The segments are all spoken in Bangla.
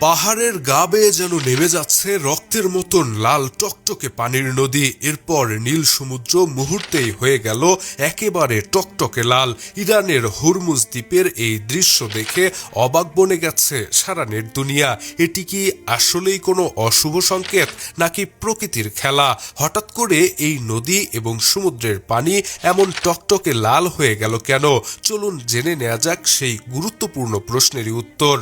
পাহাড়ের গা বেয়ে যেন নেমে যাচ্ছে রক্তের মতন লাল টকটকে পানির নদী। এরপর নীল সমুদ্র মুহূর্তেই হয়ে গেল একেবারে টকটকে লাল। ইরানের হরমুজ দ্বীপের এই দৃশ্য দেখে অবাক বনে গেছে সারা নেট দুনিয়া। এটি কি আসলেই কোনো অশুভ সংকেত নাকি প্রকৃতির খেলা? হঠাৎ করে এই নদী এবং সমুদ্রের পানি এমন টকটকে লাল হয়ে গেল কেন? চলুন জেনে নেওয়া যাক সেই গুরুত্বপূর্ণ প্রশ্নেরই উত্তর।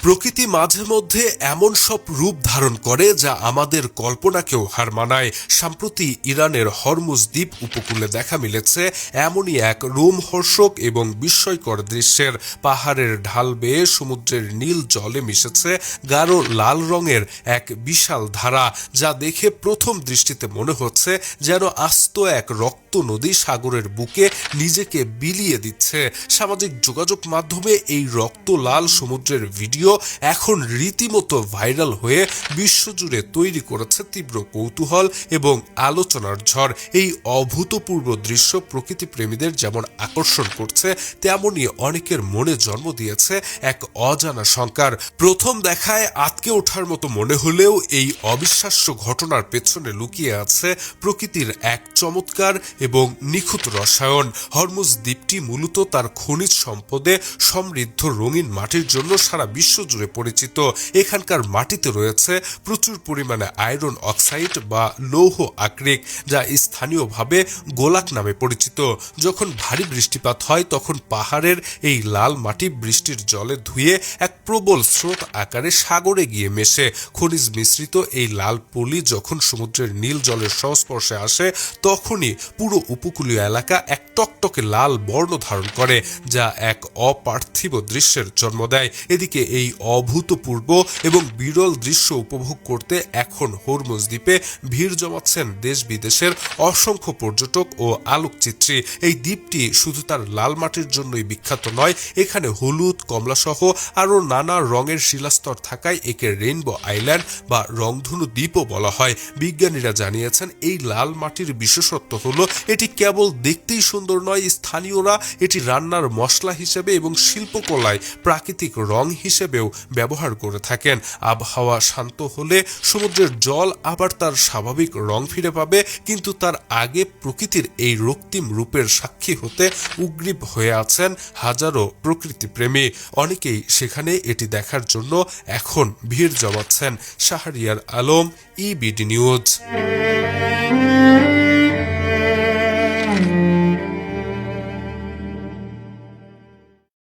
প্রকৃতি মাঝে মধ্যে এমন সব রূপ ধারণ করে যা আমাদের কল্পনাকেও হার মানায়। সম্প্রতি ইরানের হরমুজ দ্বীপ উপকূলে দেখা মিলেছে এমনই এক রোমহর্ষক এবং বিস্ময়কর দৃশ্যের। পাহাড়ের ঢাল বেয়ে সমুদ্রের নীল জলে মিশেছে গাঢ় লাল রঙের এক বিশাল ধারা, যা দেখে প্রথম দৃষ্টিতে মনে হচ্ছে যেন আস্ত এক রক্ত নদী সাগরের বুকে নিজেকে বিলিয়ে দিচ্ছে। সামাজিক যোগাযোগ মাধ্যমে এই রক্ত লাল সমুদ্রের ভিডিও এখন রীতিমতো ভাইরাল হয়ে বিশ্বজুড়ে তৈরি করেছে তীব্র কৌতূহল এবং আলোচনার ঝড়। এই অভূতপূর্ব দৃশ্য প্রকৃতি প্রেমীদের যেমন আকর্ষণ করছে, তেমনি অনেকের মনে জন্ম দিয়েছে এক অজানা শঙ্কার। প্রথম দেখায় আঁতকে ওঠার মতো মনে হলেও এই অবিশ্বাস্য ঘটনার পেছনে লুকিয়ে আছে প্রকৃতির এক চমৎকার এবং নিখুঁত রসায়ন। হরমুজ দ্বীপটি মূলত তার খনিজ সম্পদে সমৃদ্ধ রঙিন মাটির জন্য সারা বিশ্ব জুড়ে পরিচিত। এখানকার মাটিতে রয়েছে প্রচুর পরিমাণে আয়রন অক্সাইড বা লৌহ আকরিক, যা স্থানীয়ভাবে গোলাক নামে পরিচিত। যখন ভারী বৃষ্টিপাত হয় তখন পাহাড়ের এই লাল মাটি বৃষ্টির জলে ধুয়ে এক প্রবল স্রোত আকারে সাগরে গিয়ে মেশে। খনিজ মিশ্রিত এই লাল পলি যখন সমুদ্রের নীল জলের সংস্পর্শে আসে তখনই পুরো উপকূলীয় এলাকা এক টকটকে লাল বর্ণ ধারণ করে, যা এক অপার্থিব দৃশ্যের জন্ম দেয়। এদিকে এই অভূতপূর্ব এবং বিরল দৃশ্য উপভোগ করতে এখন হরমুজ দ্বীপে ভিড় জমাচ্ছেন দেশ বিদেশের অসংখ্য পর্যটক ও আলোকচিত্রী। এই দ্বীপটি শুধু তার লাল মাটির জন্যই বিখ্যাত নয়, এখানে হলুদ, কমলা সহ আরও নানা রঙের শিলাস্তর থাকায় একে রেইনবো আইল্যান্ড বা রংধনু দ্বীপও বলা হয়। বিজ্ঞানীরা জানিয়েছেন এই লাল মাটির বিশেষত্ব হলো এটি কেবল দেখতেই সুন্দর নয়, স্থানীয়রা এটি রান্নার মশলা হিসেবে এবং শিল্পকলায় প্রাকৃতিক রং হিসেবেও ব্যবহার করে থাকেন। আবহাওয়া শান্ত হলে সমুদ্রের জল আবার তার স্বাভাবিক রং ফিরে পাবে, কিন্তু তার আগে প্রকৃতির এই রক্তিম রূপের সাক্ষী হতে উগ্রীব হয়ে আছেন হাজারো প্রকৃতিপ্রেমী। অনেকেই সেখানে এটি দেখার জন্য এখন ভিড় জমাচ্ছেন। Shahriar Alam, EBD news.